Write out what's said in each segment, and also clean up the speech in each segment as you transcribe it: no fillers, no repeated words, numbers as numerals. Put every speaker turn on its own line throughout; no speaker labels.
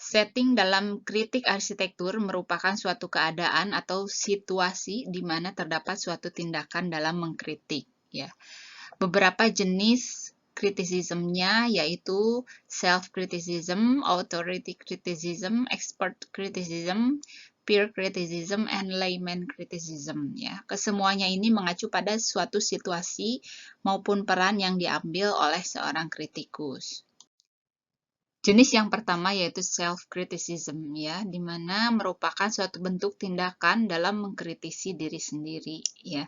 Setting dalam kritik arsitektur merupakan suatu keadaan atau situasi di mana terdapat suatu tindakan dalam mengkritik, ya. Beberapa jenis kritisismnya yaitu self-criticism, authority criticism, expert criticism, peer criticism, and layman criticism, ya. Kesemuanya ini mengacu pada suatu situasi maupun peran yang diambil oleh seorang kritikus. Jenis yang pertama yaitu self-criticism, ya, di mana merupakan suatu bentuk tindakan dalam mengkritisi diri sendiri, ya.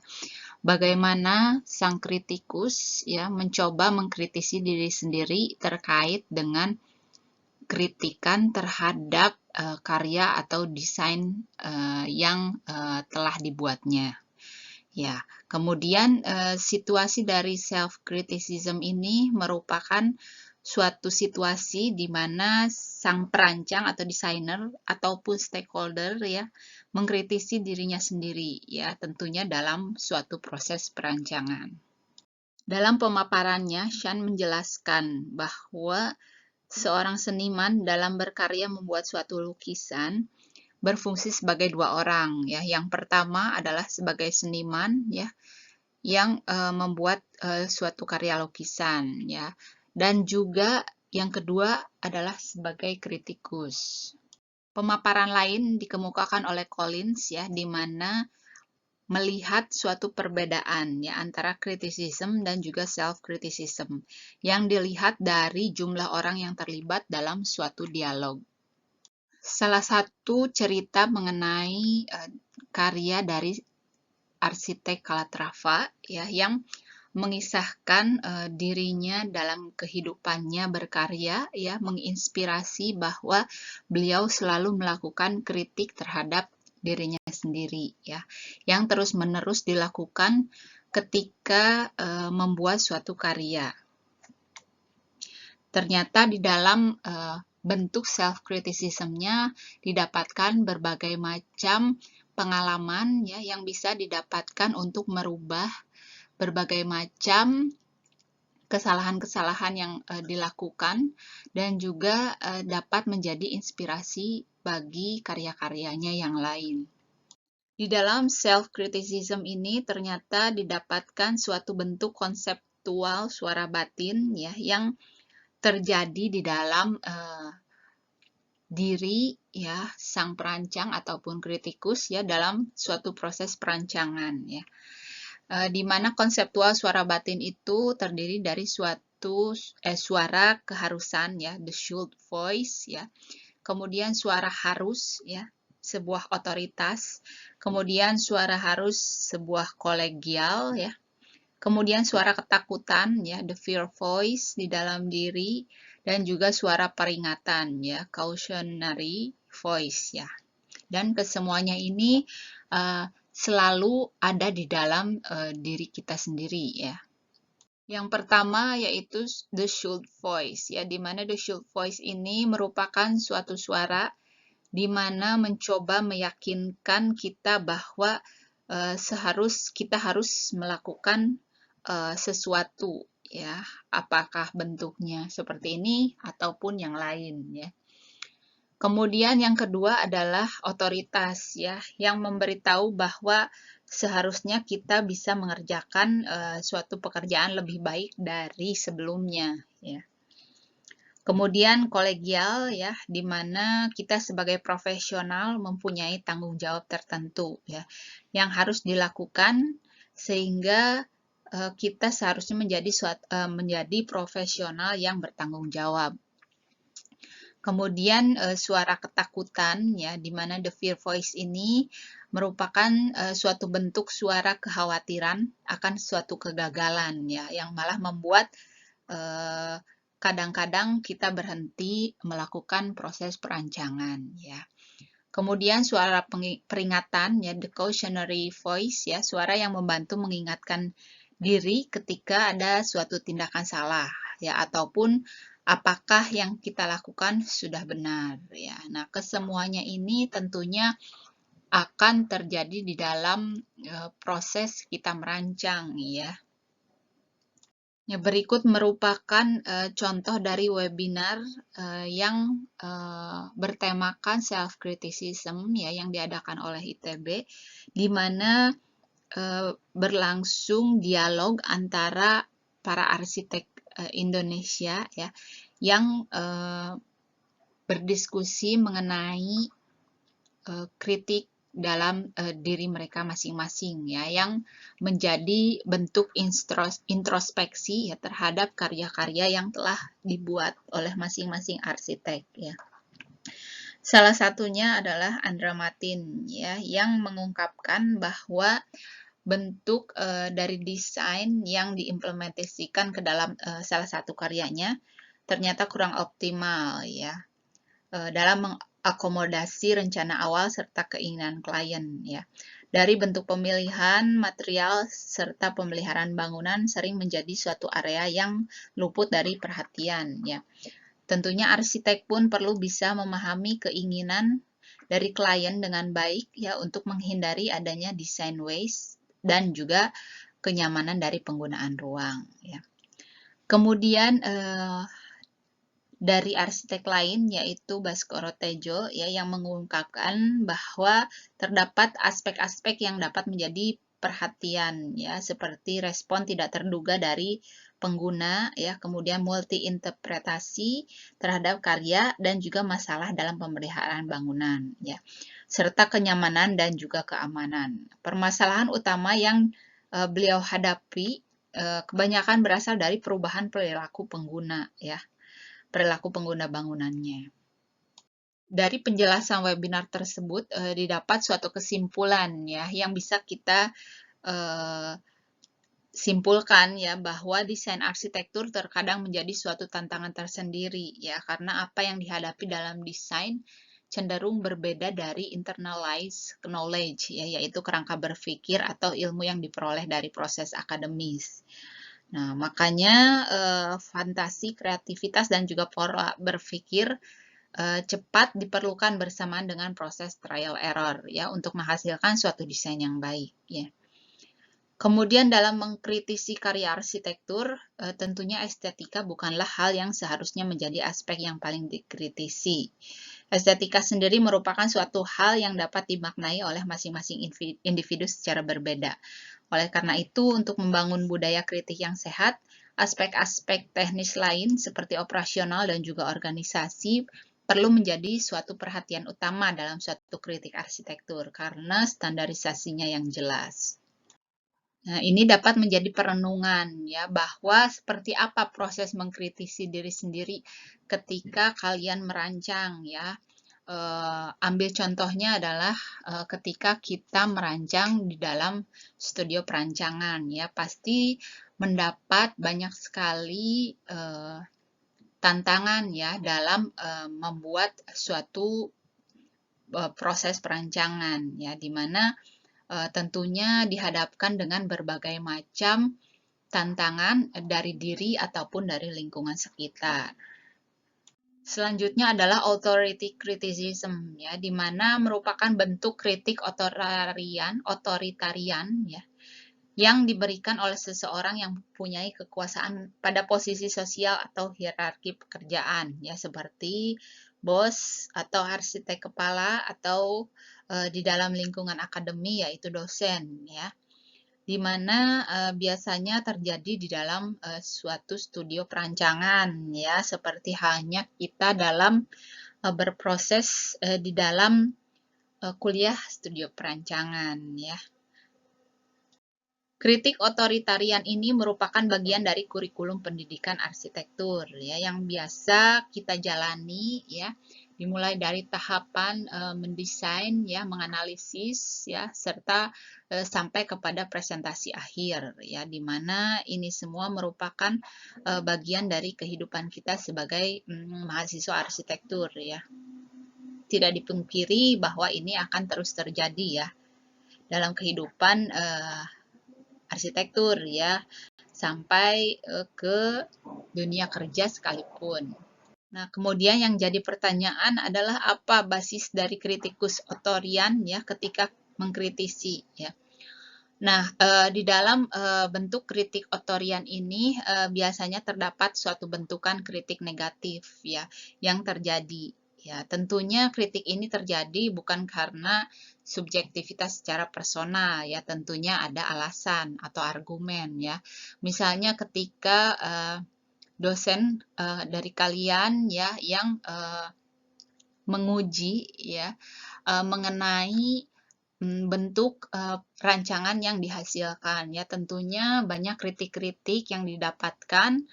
Bagaimana sang kritikus, ya, mencoba mengkritisi diri sendiri terkait dengan kritikan terhadap karya atau desain yang telah dibuatnya. Ya, kemudian situasi dari self-criticism ini merupakan suatu situasi di mana sang perancang atau desainer ataupun stakeholder, ya, mengkritisi dirinya sendiri, ya, tentunya dalam suatu proses perancangan. Dalam pemaparannya, Shan menjelaskan bahwa seorang seniman dalam berkarya membuat suatu lukisan berfungsi sebagai dua orang, ya. Yang pertama adalah sebagai seniman, ya, yang membuat suatu karya lukisan, ya. Dan juga yang kedua adalah sebagai kritikus. Pemaparan lain dikemukakan oleh Collins, ya, di mana melihat suatu perbedaan, ya, antara criticism dan juga self-criticism yang dilihat dari jumlah orang yang terlibat dalam suatu dialog. Salah satu cerita mengenai karya dari arsitek Calatrava, ya, yang mengisahkan dirinya dalam kehidupannya berkarya, ya, menginspirasi bahwa beliau selalu melakukan kritik terhadap dirinya sendiri, ya, yang terus-menerus dilakukan ketika membuat suatu karya. Ternyata di dalam bentuk self-criticism-nya didapatkan berbagai macam pengalaman, ya, yang bisa didapatkan untuk merubah berbagai macam kesalahan-kesalahan yang dilakukan dan juga dapat menjadi inspirasi bagi karya-karyanya yang lain. Di dalam self-criticism ini ternyata didapatkan suatu bentuk konseptual suara batin, ya, yang terjadi di dalam diri, ya, sang perancang ataupun kritikus, ya, dalam suatu proses perancangan, ya. Di mana konseptual suara batin itu terdiri dari suatu suara keharusan, ya, the should voice, ya. Kemudian suara harus, ya, sebuah otoritas. Kemudian suara harus sebuah kolegial, ya. Kemudian suara ketakutan, ya, the fear voice di dalam diri, dan juga suara peringatan, ya, cautionary voice, ya. Dan kesemuanya ini selalu ada di dalam diri kita sendiri, ya. Yang pertama yaitu the should voice, ya, di mana the should voice ini merupakan suatu suara di mana mencoba meyakinkan kita bahwa kita harus melakukan sesuatu, ya, apakah bentuknya seperti ini ataupun yang lain, ya. Kemudian yang kedua adalah otoritas, ya, yang memberitahu bahwa seharusnya kita bisa mengerjakan suatu pekerjaan lebih baik dari sebelumnya, ya. Kemudian kolegial, ya, di mana kita sebagai profesional mempunyai tanggung jawab tertentu, ya, yang harus dilakukan sehingga kita seharusnya menjadi profesional yang bertanggung jawab. Kemudian suara ketakutan, ya, di mana the fear voice ini merupakan suatu bentuk suara kekhawatiran akan suatu kegagalan, ya, yang malah membuat kadang-kadang kita berhenti melakukan proses perancangan, ya. Kemudian suara peringatan, ya, the cautionary voice, ya, suara yang membantu mengingatkan diri ketika ada suatu tindakan salah, ya, ataupun apakah yang kita lakukan sudah benar, ya. Nah, kesemuanya ini tentunya akan terjadi di dalam proses kita merancang, ya. Ya, berikut merupakan contoh dari webinar yang bertemakan self-criticism ya, yang diadakan oleh ITB, di mana berlangsung dialog antara para arsitek Indonesia ya, yang berdiskusi mengenai kritik dalam diri mereka masing-masing ya, yang menjadi bentuk introspeksi ya terhadap karya-karya yang telah dibuat oleh masing-masing arsitek ya. Salah satunya adalah Andra Matin ya, yang mengungkapkan bahwa bentuk dari desain yang diimplementasikan ke dalam salah satu karyanya ternyata kurang optimal ya, dalam mengakomodasi rencana awal serta keinginan klien ya. Dari bentuk pemilihan material serta pemeliharaan bangunan sering menjadi suatu area yang luput dari perhatian ya. Tentunya arsitek pun perlu bisa memahami keinginan dari klien dengan baik ya, untuk menghindari adanya design waste dan juga kenyamanan dari penggunaan ruang ya. Kemudian dari arsitek lain yaitu Baskoro Tejo ya, yang mengungkapkan bahwa terdapat aspek-aspek yang dapat menjadi perhatian ya, seperti respon tidak terduga dari pengguna ya, kemudian multi interpretasi terhadap karya dan juga masalah dalam pemeliharaan bangunan ya, serta kenyamanan dan juga keamanan. Permasalahan utama yang beliau hadapi kebanyakan berasal dari perubahan perilaku pengguna ya, perilaku pengguna bangunannya. Dari penjelasan webinar tersebut didapat suatu kesimpulan ya, yang bisa kita simpulkan ya, bahwa desain arsitektur terkadang menjadi suatu tantangan tersendiri ya, karena apa yang dihadapi dalam desain cenderung berbeda dari internalized knowledge ya, yaitu kerangka berpikir atau ilmu yang diperoleh dari proses akademis. Nah, makanya fantasi, kreativitas, dan juga pola berpikir cepat diperlukan bersamaan dengan proses trial error ya, untuk menghasilkan suatu desain yang baik ya. Kemudian dalam mengkritisi karya arsitektur, tentunya estetika bukanlah hal yang seharusnya menjadi aspek yang paling dikritisi. Estetika sendiri merupakan suatu hal yang dapat dimaknai oleh masing-masing individu secara berbeda. Oleh karena itu, untuk membangun budaya kritik yang sehat, aspek-aspek teknis lain seperti operasional dan juga organisasi perlu menjadi suatu perhatian utama dalam suatu kritik arsitektur karena standarisasinya yang jelas. Nah, ini dapat menjadi perenungan ya, bahwa seperti apa proses mengkritisi diri sendiri ketika kalian merancang ya. Ambil contohnya adalah ketika kita merancang di dalam studio perancangan ya, pasti mendapat banyak sekali tantangan ya dalam membuat suatu proses perancangan ya, di mana tentunya dihadapkan dengan berbagai macam tantangan dari diri ataupun dari lingkungan sekitar. Selanjutnya adalah authority criticism ya, di mana merupakan bentuk kritik otoritarian ya, yang diberikan oleh seseorang yang mempunyai kekuasaan pada posisi sosial atau hierarki pekerjaan ya, seperti bos atau arsitek kepala atau di dalam lingkungan akademi yaitu dosen ya, di mana biasanya terjadi di dalam suatu studio perancangan ya, seperti halnya kita dalam berproses di dalam kuliah studio perancangan ya. Kritik otoritarian ini merupakan bagian dari kurikulum pendidikan arsitektur ya, yang biasa kita jalani ya, dimulai dari tahapan mendesain ya, menganalisis ya, serta sampai kepada presentasi akhir ya, di mana ini semua merupakan bagian dari kehidupan kita sebagai mahasiswa arsitektur ya. Tidak dipungkiri bahwa ini akan terus terjadi ya dalam kehidupan arsitektur ya, sampai ke dunia kerja sekalipun. Nah, kemudian yang jadi pertanyaan adalah apa basis dari kritikus otorian ya ketika mengkritisi ya. Nah, di dalam, bentuk kritik otorian ini, biasanya terdapat suatu bentukan kritik negatif ya, yang terjadi. Ya, tentunya kritik ini terjadi bukan karena subjektivitas secara personal ya, tentunya ada alasan atau argumen ya. Misalnya ketika, dosen, dari kalian ya yang, menguji ya, mengenai bentuk, rancangan yang dihasilkan ya, tentunya banyak kritik-kritik yang didapatkan,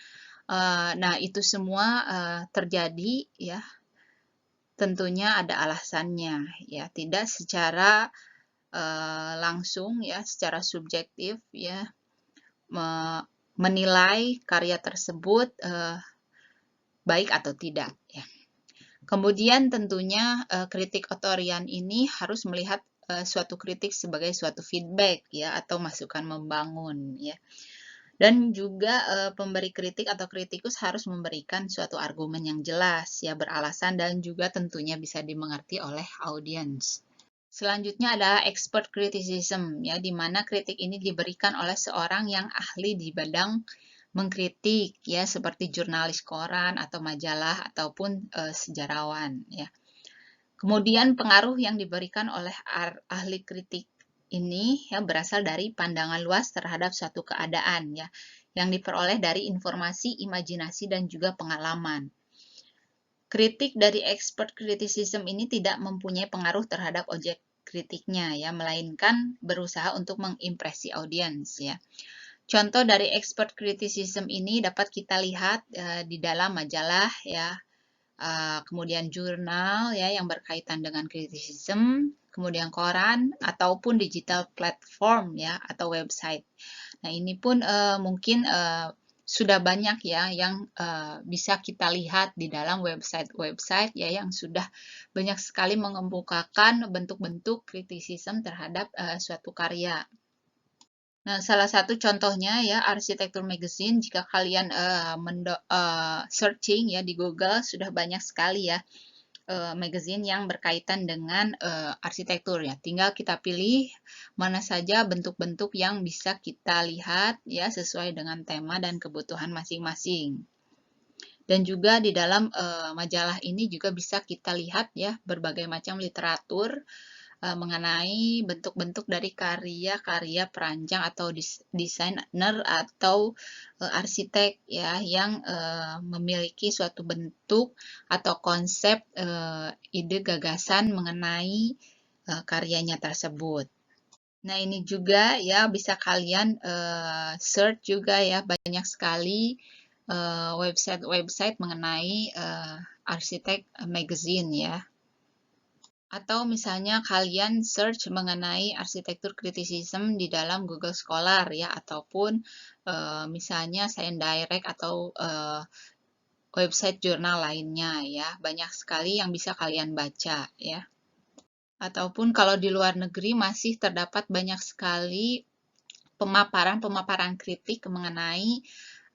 nah itu semua, terjadi ya, tentunya ada alasannya ya, tidak secara, langsung ya, secara subjektif ya, me menilai karya tersebut, baik atau tidak ya. Kemudian tentunya, kritik otorian ini harus melihat, suatu kritik sebagai suatu feedback ya, atau masukan membangun ya. Dan juga, pemberi kritik atau kritikus harus memberikan suatu argumen yang jelas ya, beralasan dan juga tentunya bisa dimengerti oleh audiens. Selanjutnya adalah expert criticism ya, di mana kritik ini diberikan oleh seorang yang ahli di bidang mengkritik ya, seperti jurnalis koran atau majalah ataupun, sejarawan ya. Kemudian pengaruh yang diberikan oleh ahli kritik ini ya berasal dari pandangan luas terhadap suatu keadaan ya, yang diperoleh dari informasi, imajinasi, dan juga pengalaman. Kritik dari expert criticism ini tidak mempunyai pengaruh terhadap objek kritiknya ya, melainkan berusaha untuk mengimpresi audiens ya. Contoh dari expert criticism ini dapat kita lihat di dalam majalah ya, kemudian jurnal ya yang berkaitan dengan criticism, kemudian koran ataupun digital platform ya atau website. Nah, ini pun mungkin sudah banyak ya yang bisa kita lihat di dalam website-website ya yang sudah banyak sekali mengemukakan bentuk-bentuk criticism terhadap suatu karya. Nah, salah satu contohnya ya Arsitektur Magazine, jika kalian searching ya di Google sudah banyak sekali ya magazine yang berkaitan dengan arsitektur ya. Tinggal kita pilih mana saja bentuk-bentuk yang bisa kita lihat ya sesuai dengan tema dan kebutuhan masing-masing. Dan juga di dalam majalah ini juga bisa kita lihat ya berbagai macam literatur mengenai bentuk-bentuk dari karya-karya perancang atau desainer atau arsitek ya yang memiliki suatu bentuk atau konsep ide gagasan mengenai karyanya tersebut. Nah, ini juga ya bisa kalian search juga ya, banyak sekali website-website mengenai arsitek magazine ya. Atau misalnya kalian search mengenai arsitektur criticism di dalam Google Scholar ya, ataupun misalnya Science Direct atau website jurnal lainnya ya. Banyak sekali yang bisa kalian baca ya. Ataupun kalau di luar negeri masih terdapat banyak sekali pemaparan-pemaparan kritik mengenai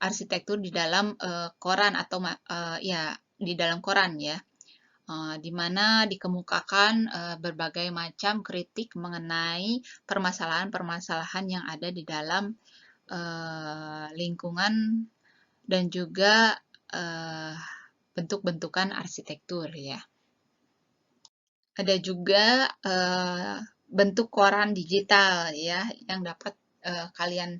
arsitektur di dalam koran atau ya di dalam koran ya. Di mana dikemukakan berbagai macam kritik mengenai permasalahan-permasalahan yang ada di dalam lingkungan dan juga bentuk-bentukan arsitektur ya. Ada juga bentuk koran digital ya yang dapat kalian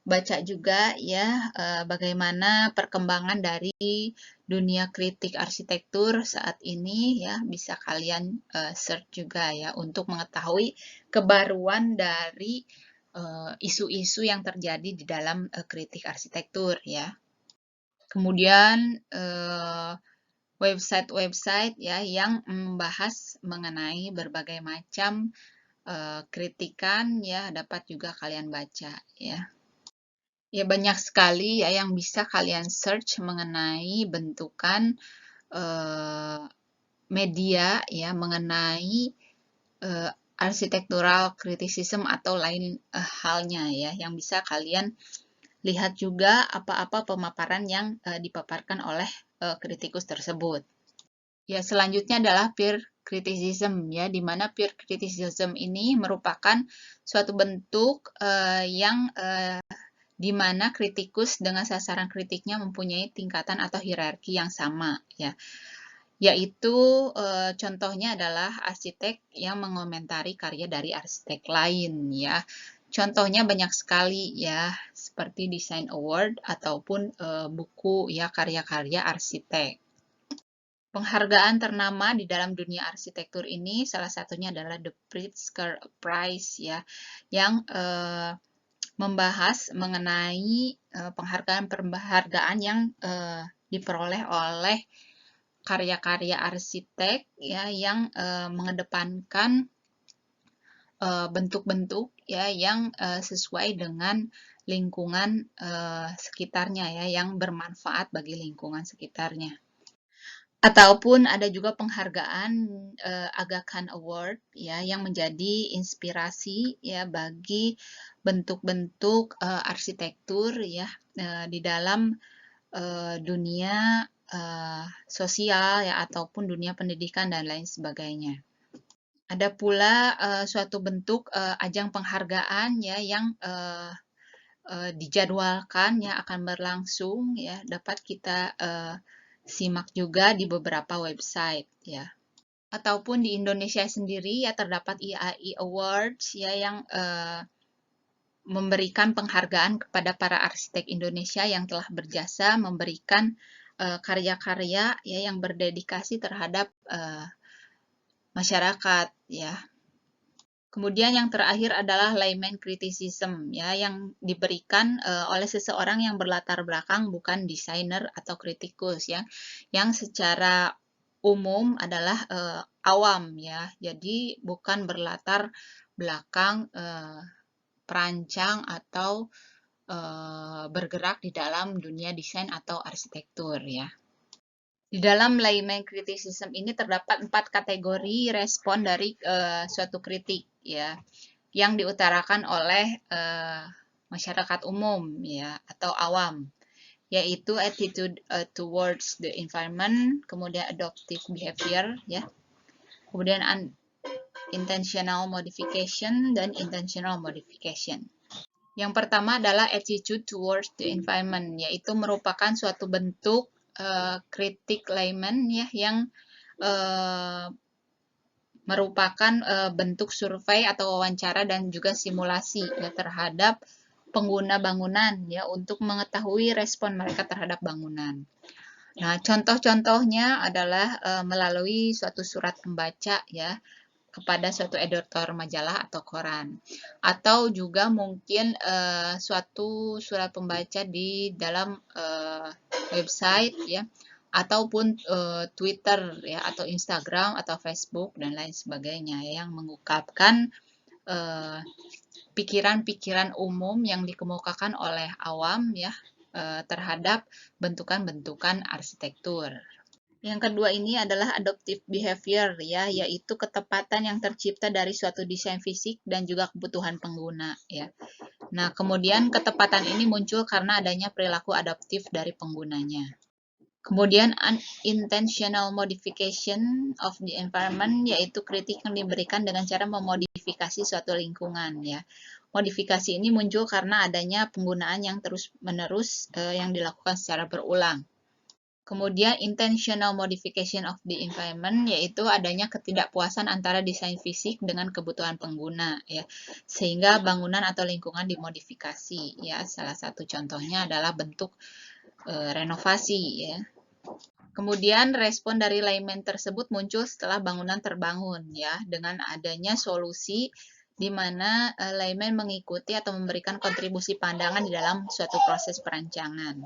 baca juga ya bagaimana perkembangan dari dunia kritik arsitektur saat ini ya, bisa kalian search juga ya untuk mengetahui kebaruan dari isu-isu yang terjadi di dalam kritik arsitektur ya. Kemudian website-website ya yang membahas mengenai berbagai macam kritikan ya dapat juga kalian baca ya. Ya, banyak sekali ya yang bisa kalian search mengenai bentukan media ya, mengenai architectural criticism atau lain halnya ya, yang bisa kalian lihat juga apa-apa pemaparan yang dipaparkan oleh kritikus tersebut. Ya, selanjutnya adalah peer criticism ya, di mana peer criticism ini merupakan suatu bentuk yang di mana kritikus dengan sasaran kritiknya mempunyai tingkatan atau hierarki yang sama ya. Yaitu contohnya adalah arsitek yang mengomentari karya dari arsitek lain ya. Contohnya banyak sekali ya, seperti Design Award ataupun buku ya karya-karya arsitek. Penghargaan ternama di dalam dunia arsitektur ini salah satunya adalah The Pritzker Prize ya, yang membahas mengenai penghargaan-penghargaan yang diperoleh oleh karya-karya arsitek ya yang mengedepankan bentuk-bentuk ya yang sesuai dengan lingkungan sekitarnya ya, yang bermanfaat bagi lingkungan sekitarnya. Ataupun ada juga penghargaan Aga Khan Award ya yang menjadi inspirasi ya bagi bentuk-bentuk arsitektur ya di dalam dunia sosial ya ataupun dunia pendidikan dan lain sebagainya. Ada pula suatu bentuk ajang penghargaan ya yang dijadwalkan ya akan berlangsung ya, dapat kita simak juga di beberapa website ya. Ataupun di Indonesia sendiri ya terdapat IAI Awards ya yang memberikan penghargaan kepada para arsitek Indonesia yang telah berjasa memberikan karya-karya ya yang berdedikasi terhadap masyarakat ya. Kemudian yang terakhir adalah layman criticism ya yang diberikan oleh seseorang yang berlatar belakang bukan desainer atau kritikus ya, yang secara umum adalah awam ya. Jadi bukan berlatar belakang perancang atau bergerak di dalam dunia desain atau arsitektur ya. Di dalam layman criticism ini terdapat 4 kategori respon dari suatu kritik ya yang diutarakan oleh masyarakat umum ya atau awam, yaitu attitude towards the environment, kemudian adaptive behavior ya, kemudian intentional modification dan intentional modification. Yang pertama adalah attitude towards the environment, yaitu merupakan suatu bentuk kritik layman ya yang merupakan bentuk survei atau wawancara dan juga simulasi ya terhadap pengguna bangunan ya untuk mengetahui respon mereka terhadap bangunan. Nah, contoh-contohnya adalah melalui suatu surat pembaca ya kepada suatu editor majalah atau koran, atau juga mungkin suatu surat pembaca di dalam website ya, ataupun Twitter ya atau Instagram atau Facebook dan lain sebagainya ya, yang mengungkapkan pikiran-pikiran umum yang dikemukakan oleh awam ya terhadap bentukan-bentukan arsitektur. Yang kedua ini adalah adaptive behavior ya, yaitu ketepatan yang tercipta dari suatu desain fisik dan juga kebutuhan pengguna ya. Nah, kemudian ketepatan ini muncul karena adanya perilaku adaptif dari penggunanya. Kemudian unintentional modification of the environment, yaitu kritik yang diberikan dengan cara memodifikasi suatu lingkungan ya. Modifikasi ini muncul karena adanya penggunaan yang terus-menerus yang dilakukan secara berulang. Kemudian intentional modification of the environment, yaitu adanya ketidakpuasan antara desain fisik dengan kebutuhan pengguna ya, sehingga bangunan atau lingkungan dimodifikasi ya. Salah satu contohnya adalah bentuk renovasi ya. Kemudian respon dari layman tersebut muncul setelah bangunan terbangun ya, dengan adanya solusi di mana layman mengikuti atau memberikan kontribusi pandangan di dalam suatu proses perancangan.